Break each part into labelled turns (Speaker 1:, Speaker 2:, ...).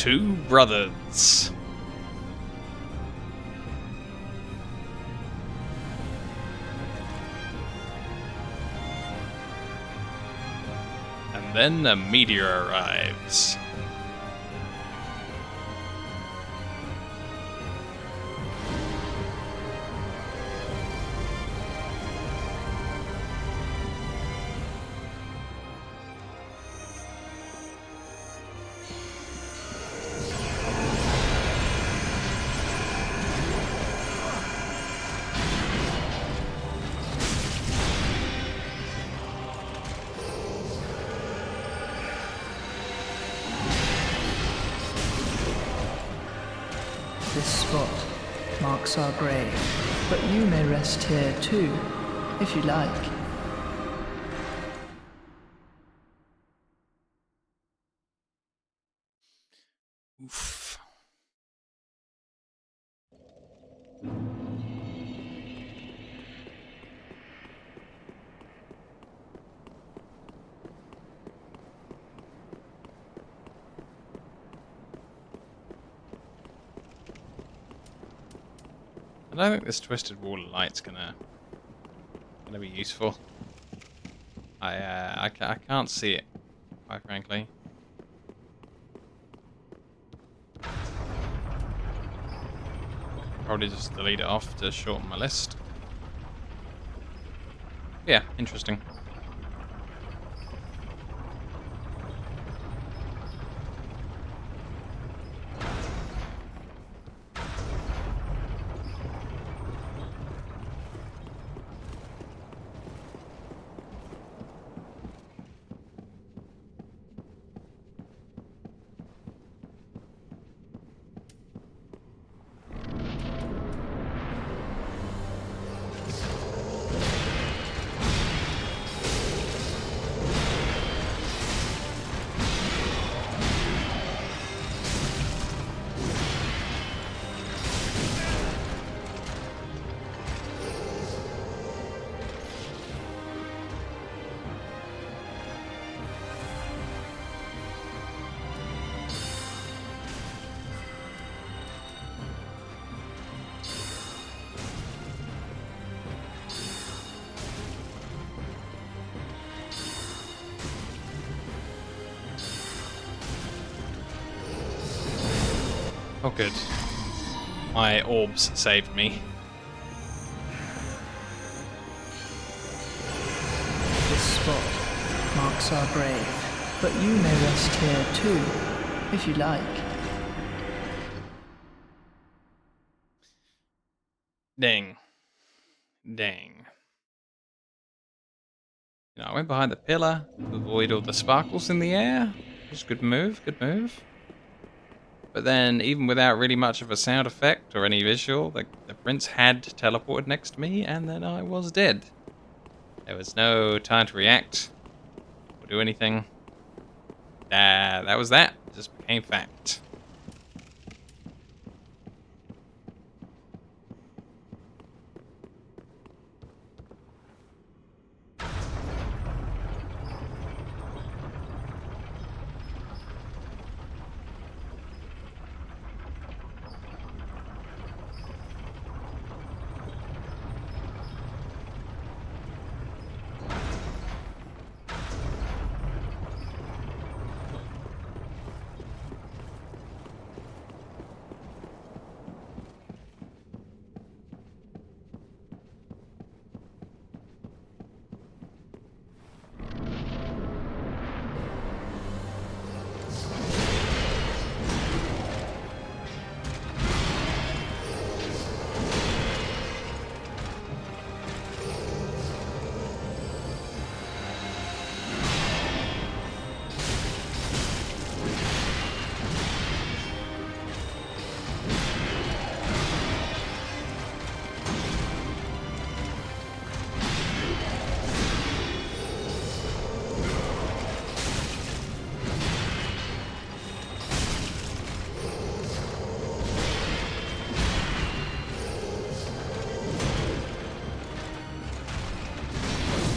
Speaker 1: two brothers. And then a meteor arrives.
Speaker 2: This spot marks our grave, but you may rest here too, if you like.
Speaker 1: Oof. I don't think this twisted wall of light's gonna be useful. I can't see it, quite frankly. Probably just delete it off to shorten my list. Yeah, interesting. Oh good. My orbs saved me.
Speaker 2: This spot marks our grave, but you may rest here too, if you like.
Speaker 1: Dang. Dang. You know, I went behind the pillar to avoid all the sparkles in the air. Just good move, good move. But then, even without really much of a sound effect or any visual, the prince had teleported next to me, and then I was dead. There was no time to react or do anything. That was that. It just became fact.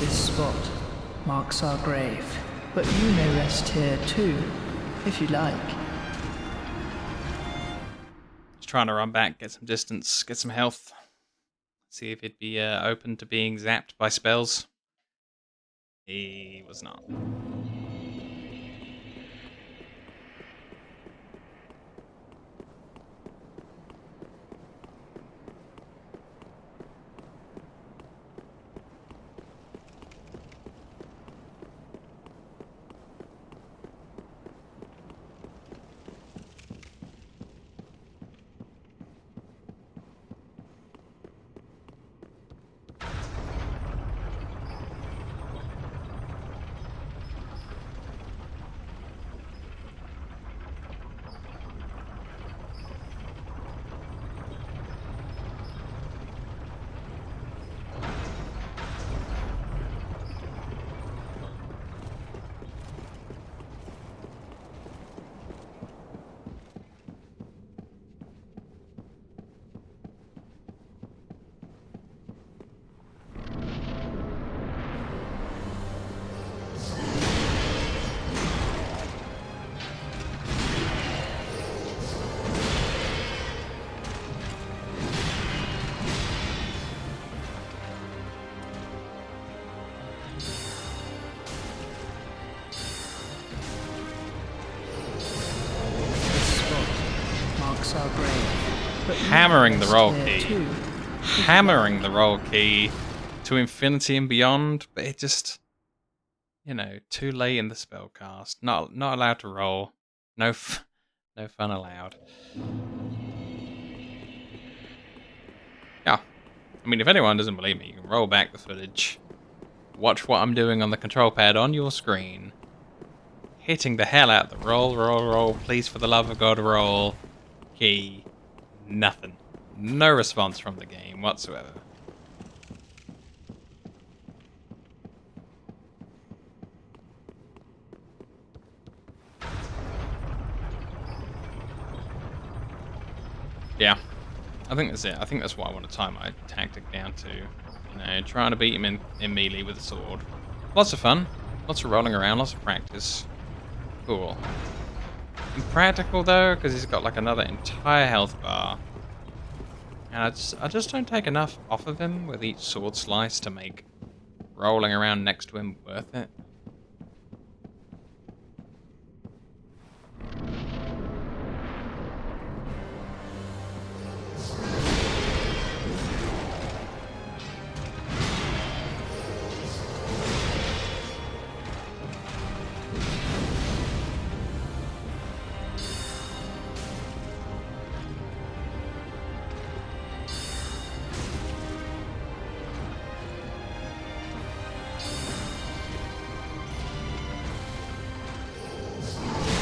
Speaker 2: This spot marks our grave, but you may rest here too, if you like.
Speaker 1: trying to run back, get some distance, get some health. See if he'd be open to being zapped by spells. He was not.
Speaker 2: Our grave, but
Speaker 1: Hammering the roll
Speaker 2: here
Speaker 1: key.
Speaker 2: too.
Speaker 1: Hammering the roll key to infinity and beyond, but it just, too late in the spell cast. Not allowed to roll. No fun allowed. Yeah. I mean, if anyone doesn't believe me, you can roll back the footage. Watch what I'm doing on the control pad on your screen. Hitting the hell out of the roll. Please, for the love of God, roll. Key. Nothing. No response from the game whatsoever. Yeah. I think that's it. I think that's what I want to tie my tactic down to. Trying to beat him in melee with a sword. Lots of fun. Lots of rolling around. Lots of practice. Cool. Impractical though, because he's got like another entire health bar. And I just don't take enough off of him with each sword slice to make rolling around next to him worth it.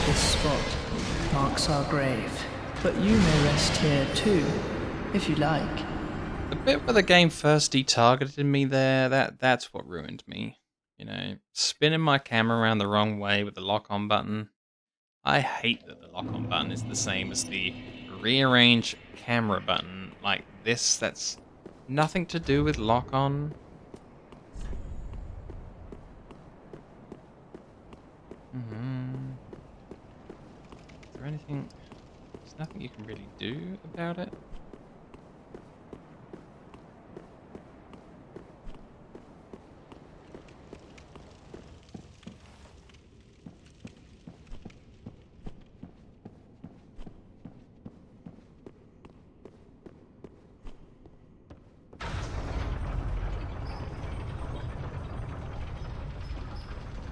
Speaker 2: This spot marks our grave, but you may rest here too, if you like.
Speaker 1: The bit where the game first detargeted me there, that's what ruined me. Spinning my camera around the wrong way with the lock-on button. I hate that the lock-on button is the same as the rearrange camera button like this. That's nothing to do with lock-on. Is there anything? There's nothing you can really do about it.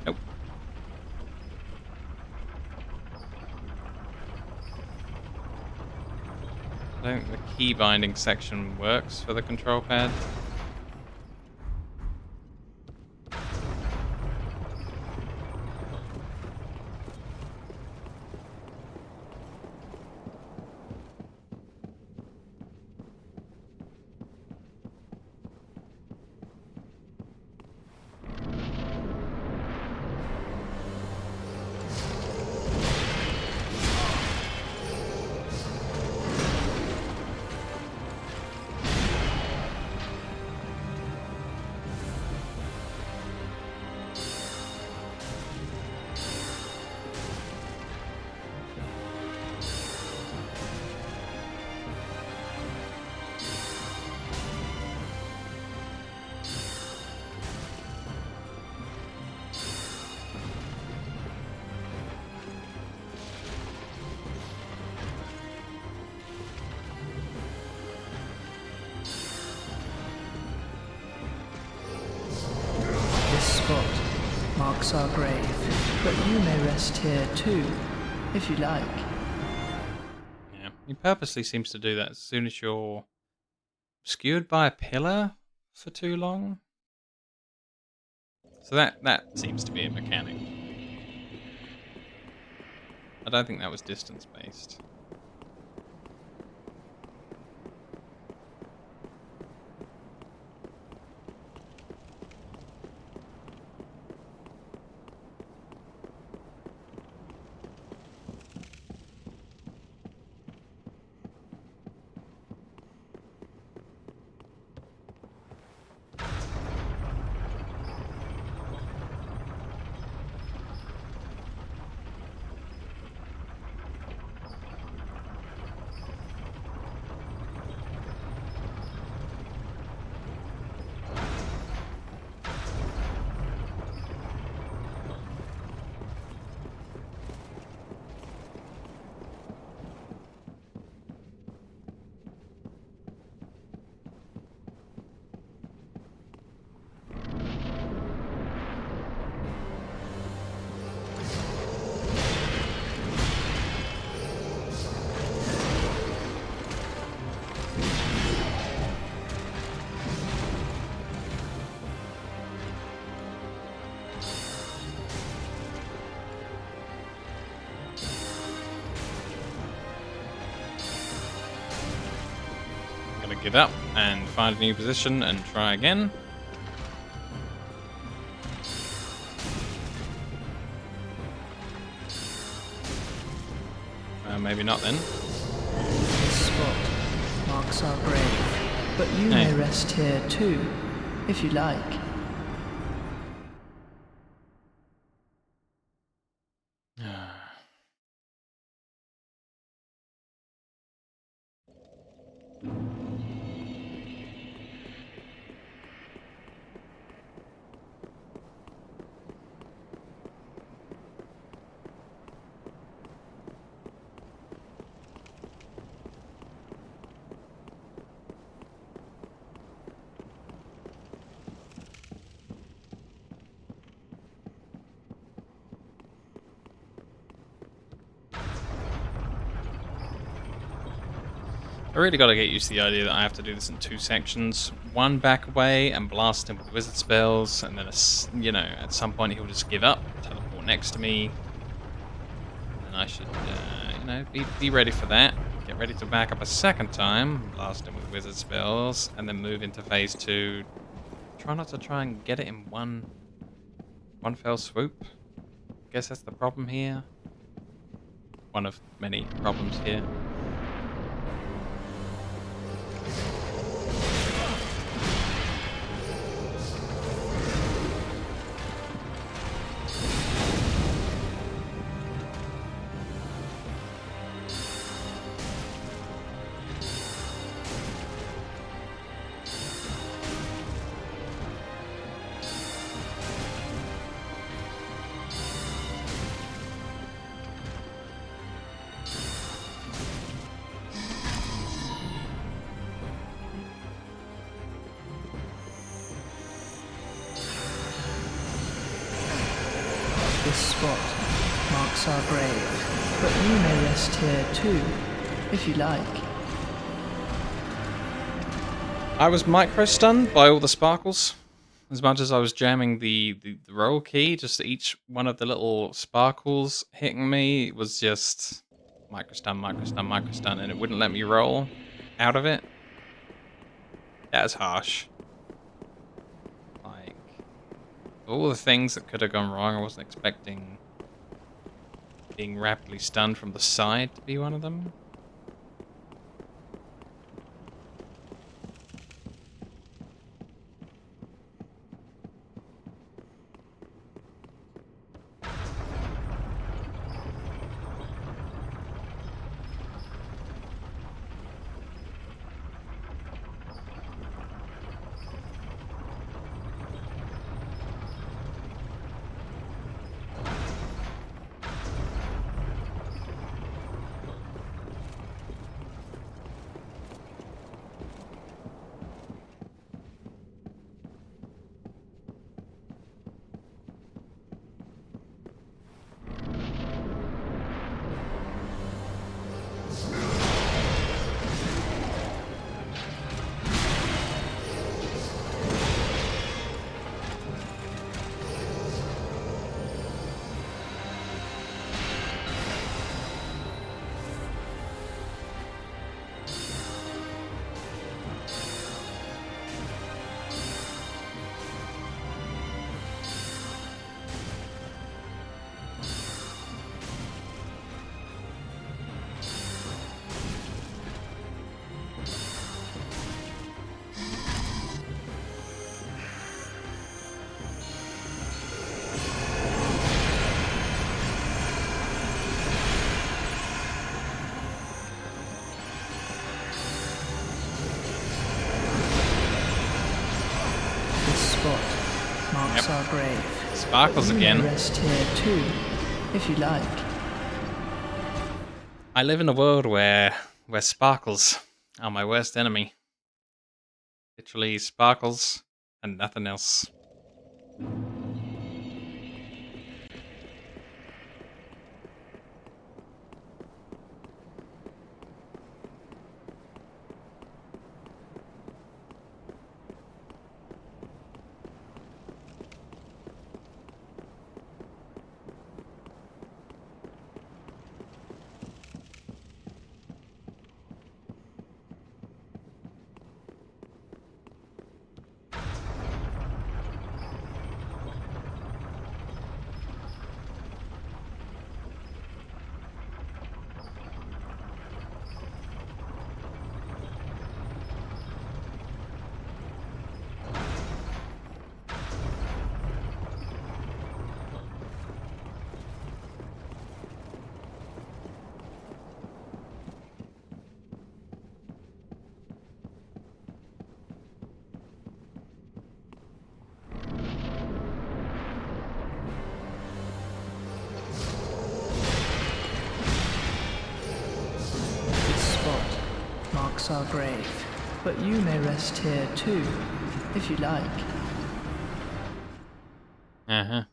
Speaker 1: Nope. I don't think the key binding section works for the control pad.
Speaker 2: marks our grave, but you may rest here too, if you like.
Speaker 1: Yeah, he purposely seems to do that as soon as you're obscured by a pillar for too long. So that seems to be a mechanic. I don't think that was distance based. Gonna give up and find a new position and try again. Maybe not then.
Speaker 2: This spot marks our grave, but you may rest here too, if you like.
Speaker 1: I really got to get used to the idea that I have to do this in 2 sections. One back away and blast him with wizard spells, and then, you know, at some point he'll just give up, teleport next to me. And I should, you know, be ready for that. Get ready to back up a second time, blast him with wizard spells, and then move into phase 2. Try not to try and get it in one fell swoop. Guess that's the problem here. One of many problems here.
Speaker 2: This spot marks our grave, but you may rest here too, if you like.
Speaker 1: I was micro-stunned by all the sparkles. As much as I was jamming the roll key, just each one of the little sparkles hitting me was just micro-stun, micro-stun, micro-stun, and it wouldn't let me roll out of it. That is harsh. Like, all the things that could have gone wrong, I wasn't expecting being rapidly stunned from the side to be one of them.
Speaker 2: spot marks our grave.
Speaker 1: Sparkles
Speaker 2: You
Speaker 1: again.
Speaker 2: may rest here too, if you like.
Speaker 1: I live in a world where sparkles are my worst enemy. Literally sparkles and nothing else.
Speaker 2: Marks our grave, but you may rest here too, if you like.
Speaker 1: Uh-huh.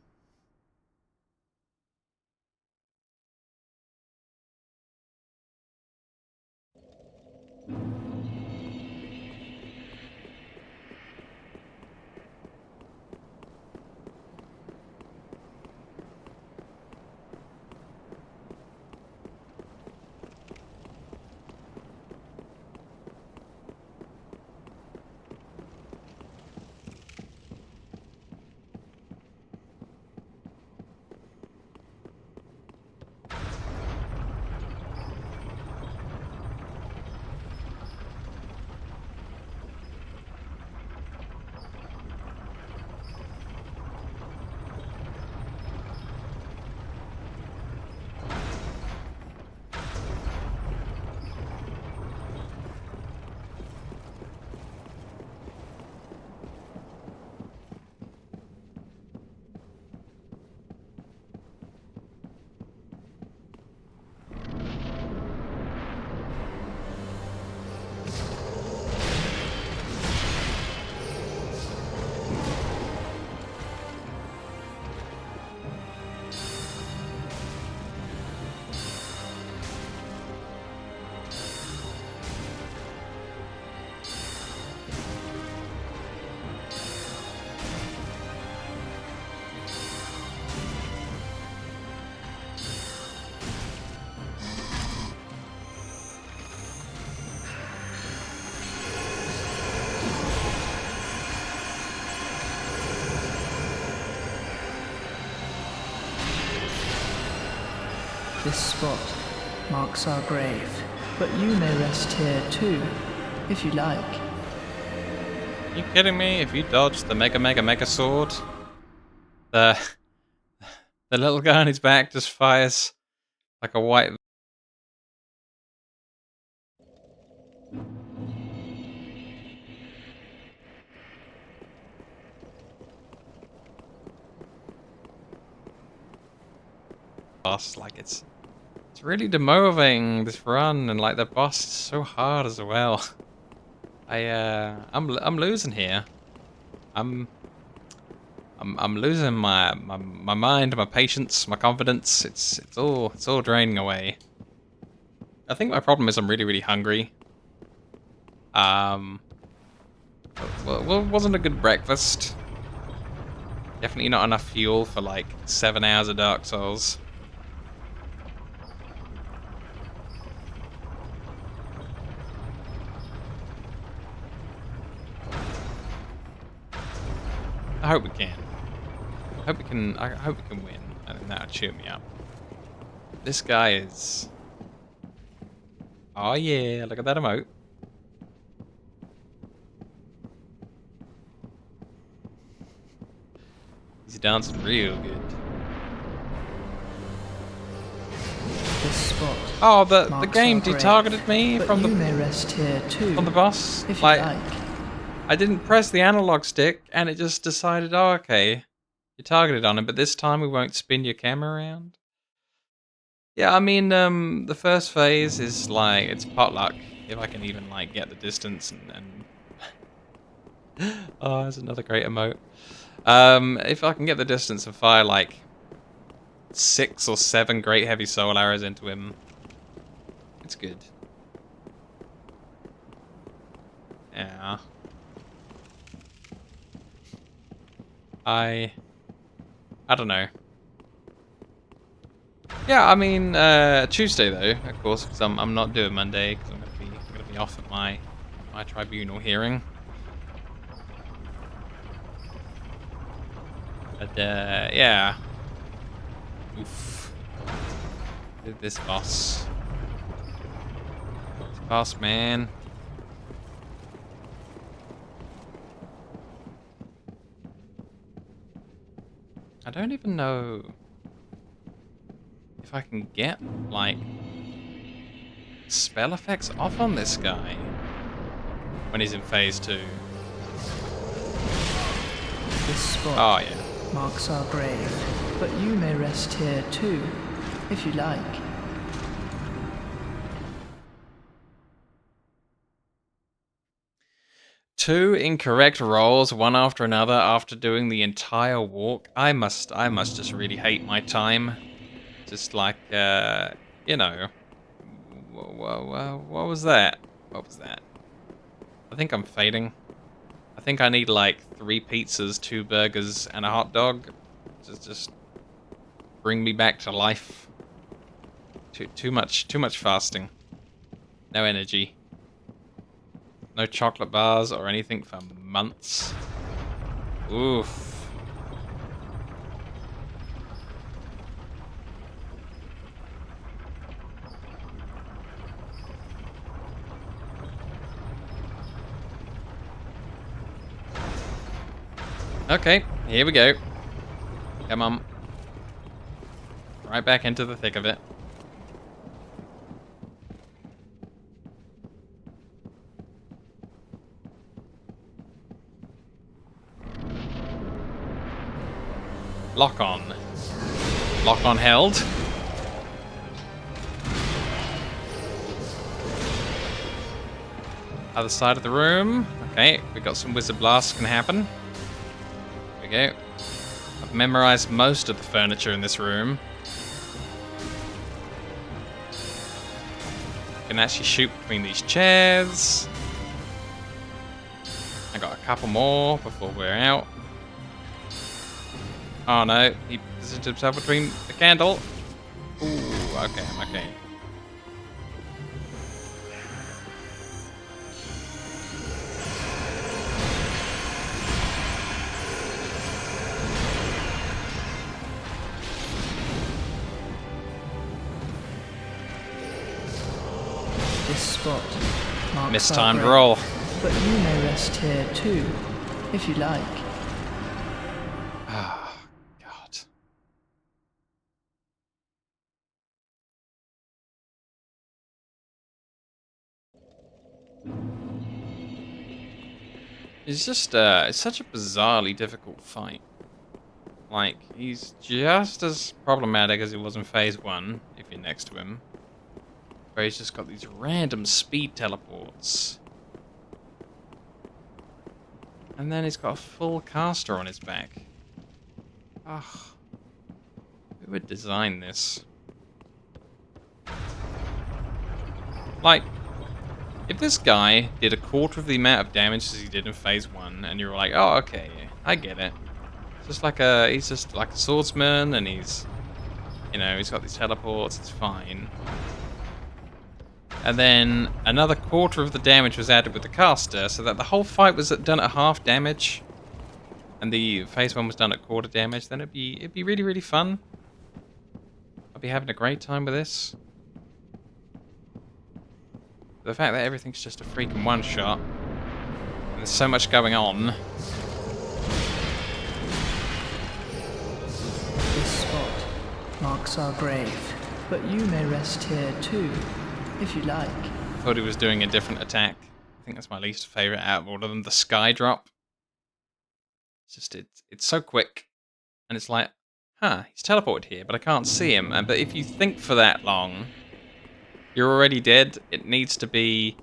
Speaker 2: This spot marks our grave, but you may rest here too, if you like.
Speaker 1: You kidding me? If you dodge the mega sword, the little guy on his back just fires like a white. Boss, like it's really demotivating this run, and like the boss is so hard as well. I'm losing here. I'm losing my mind, my patience, my confidence. It's all draining away. I think my problem is I'm really hungry. Well, wasn't a good breakfast. Definitely not enough fuel for like 7 hours of Dark Souls. I hope we can. I hope we can win, and that'll cheer me up. This guy is. Oh yeah! Look at that emote. He's dancing real good.
Speaker 2: This spot.
Speaker 1: Oh, the
Speaker 2: marks
Speaker 1: game
Speaker 2: our grave,
Speaker 1: detargeted me
Speaker 2: but
Speaker 1: from
Speaker 2: you
Speaker 1: the
Speaker 2: may rest here too,
Speaker 1: from the boss.
Speaker 2: if you
Speaker 1: Like,
Speaker 2: like.
Speaker 1: I didn't press the analog stick, and it just decided, oh, okay, you're targeted on him, but this time we won't spin your camera around. Yeah, I mean, the first phase is like it's potluck if I can even like get the distance and oh, that's another great emote. If I can get the distance and fire like 6 or 7 great heavy soul arrows into him, it's good. Yeah. I don't know. Yeah, I mean Tuesday though, of course, because I'm not doing Monday because I'm gonna be off at my tribunal hearing. But yeah. Oof. This boss. This boss, man. I don't even know if I can get, like, spell effects off on this guy when he's in phase 2.
Speaker 2: This spot
Speaker 1: Oh, yeah.
Speaker 2: marks our grave, but you may rest here too, if you like.
Speaker 1: Two incorrect rolls, one after another, after doing the entire walk. I must just really hate my time. Just like, you know, what was that? What was that? I think I'm fading. I think I need like 3 pizzas, 2 burgers, and a hot dog to just bring me back to life. Too much fasting. No energy. No chocolate bars or anything for months. Oof. Okay, here we go. Come on. Right back into the thick of it. Lock on. Lock on held. Other side of the room. Okay, we got some wizard blasts can happen. There we go. I've memorized most of the furniture in this room. Can actually shoot between these chairs. I got a couple more before we're out. Oh no, he positioned himself between the candle. Ooh, okay, I'm okay.
Speaker 2: This spot marks
Speaker 1: Mistimed
Speaker 2: our grave,
Speaker 1: roll.
Speaker 2: but you may rest here too, if you like.
Speaker 1: Ah, God. It's just, it's such a bizarrely difficult fight. Like, he's just as problematic as he was in phase 1, if you're next to him. Where he's just got these random speed teleports. And then he's got a full caster on his back. Ugh. Who would design this? Like, if this guy did a quarter of the amount of damage as he did in phase 1, and you were like, oh, okay, I get it. He's just like a swordsman, and he's, you know, he's got these teleports, it's fine. And then another quarter of the damage was added with the caster, so that the whole fight was done at half damage, and the phase 1 was done at quarter damage. Then it'd be really, really fun. I'd be having a great time with this. The fact that everything's just a freaking one shot, and there's so much going on.
Speaker 2: This spot marks our grave, but you may rest here too, if you like.
Speaker 1: I thought he was doing a different attack. I think that's my least favorite out of all of them. The sky drop. It's so quick, and it's like, huh, he's teleported here, but I can't see him. But if you think for that long, you're already dead. It needs to be,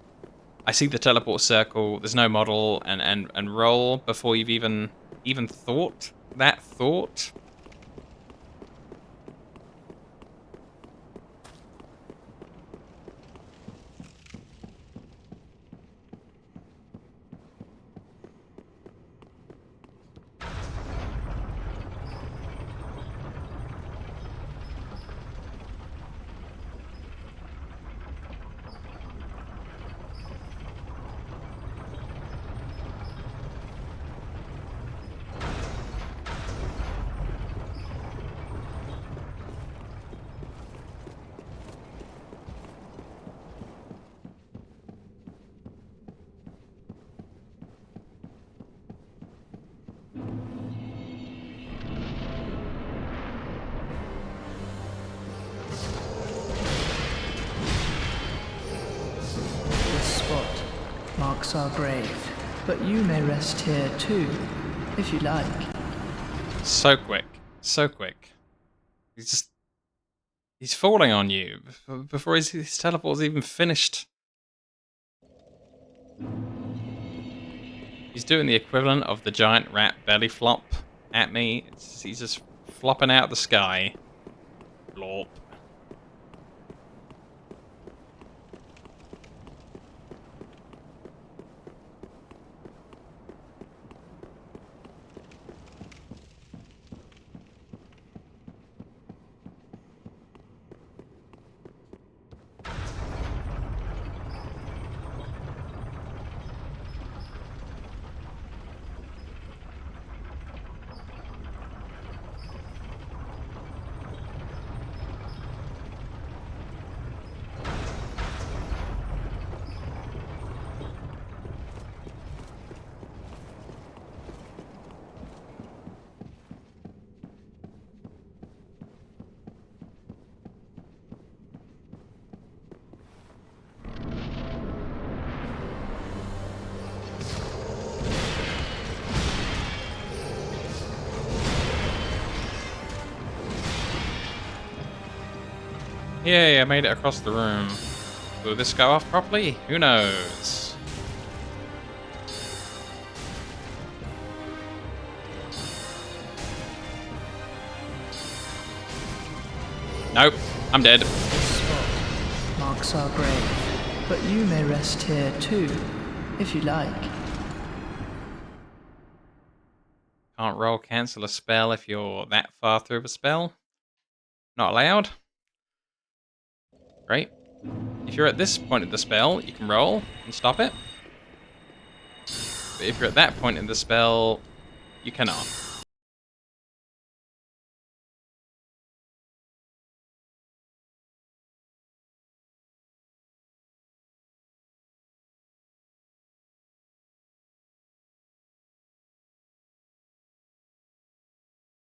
Speaker 1: I see the teleport circle, there's no model, and roll before you've even thought that thought.
Speaker 2: This spot marks our grave, but you may rest here too, if you like.
Speaker 1: So quick. So quick. He's falling on you before his teleport's even finished. He's doing the equivalent of the giant rat belly flop at me. He's just flopping out the sky. Flop. Yay, I made it across the room. Will this go off properly? Who knows? Nope, I'm dead.
Speaker 2: This spot marks our grave, but you may rest here too, if you like.
Speaker 1: Can't roll cancel a spell if you're that far through a spell. Not allowed. Great. If you're at this point of the spell, you can roll and stop it. But if you're at that point in the spell, you cannot.